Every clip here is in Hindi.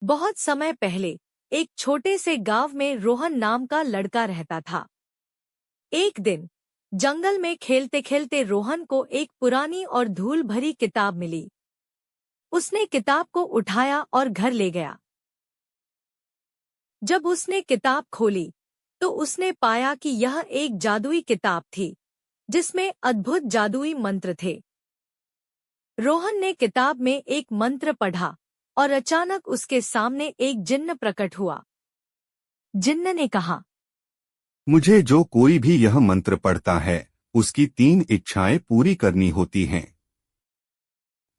बहुत समय पहले एक छोटे से गांव में रोहन नाम का लड़का रहता था। एक दिन जंगल में खेलते खेलते रोहन को एक पुरानी और धूल भरी किताब मिली। उसने किताब को उठाया और घर ले गया। जब उसने किताब खोली तो उसने पाया कि यह एक जादुई किताब थी जिसमें अद्भुत जादुई मंत्र थे। रोहन ने किताब में एक मंत्र पढ़ा और अचानक उसके सामने एक जिन्न प्रकट हुआ। जिन्न ने कहा, मुझे जो कोई भी यह मंत्र पढ़ता है उसकी 3 इच्छाएं पूरी करनी होती हैं।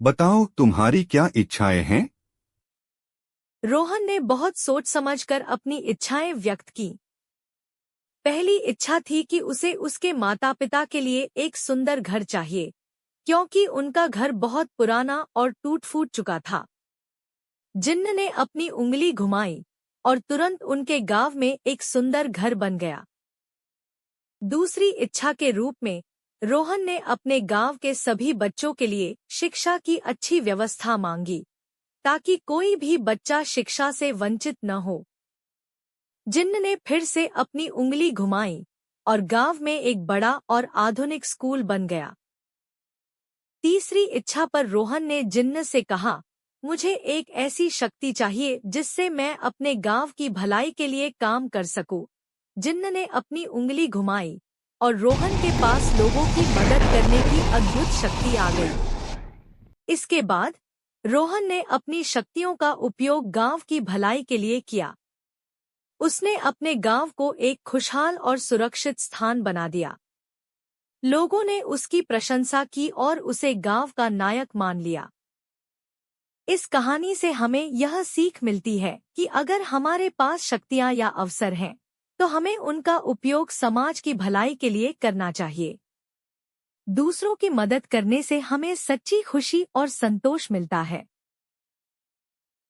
बताओ तुम्हारी क्या इच्छाएं हैं? रोहन ने बहुत सोच समझकर अपनी इच्छाएं व्यक्त की। पहली इच्छा थी कि उसे उसके माता पिता के लिए एक सुंदर घर चाहिए, क्योंकि उनका घर बहुत पुराना और टूट फूट चुका था। जिन्न ने अपनी उंगली घुमाई और तुरंत उनके गांव में एक सुंदर घर बन गया। दूसरी इच्छा के रूप में रोहन ने अपने गांव के सभी बच्चों के लिए शिक्षा की अच्छी व्यवस्था मांगी, ताकि कोई भी बच्चा शिक्षा से वंचित न हो। जिन्न ने फिर से अपनी उंगली घुमाई और गांव में एक बड़ा और आधुनिक स्कूल बन गया। तीसरी इच्छा पर रोहन ने जिन्न से कहा, मुझे एक ऐसी शक्ति चाहिए जिससे मैं अपने गांव की भलाई के लिए काम कर सकूं। जिन्न ने अपनी उंगली घुमाई और रोहन के पास लोगों की मदद करने की अद्भुत शक्ति आ गई। इसके बाद रोहन ने अपनी शक्तियों का उपयोग गांव की भलाई के लिए किया। उसने अपने गांव को एक खुशहाल और सुरक्षित स्थान बना दिया। लोगों ने उसकी प्रशंसा की और उसे गांव का नायक मान लिया। इस कहानी से हमें यह सीख मिलती है कि अगर हमारे पास शक्तियां या अवसर हैं, तो हमें उनका उपयोग समाज की भलाई के लिए करना चाहिए। दूसरों की मदद करने से हमें सच्ची खुशी और संतोष मिलता है।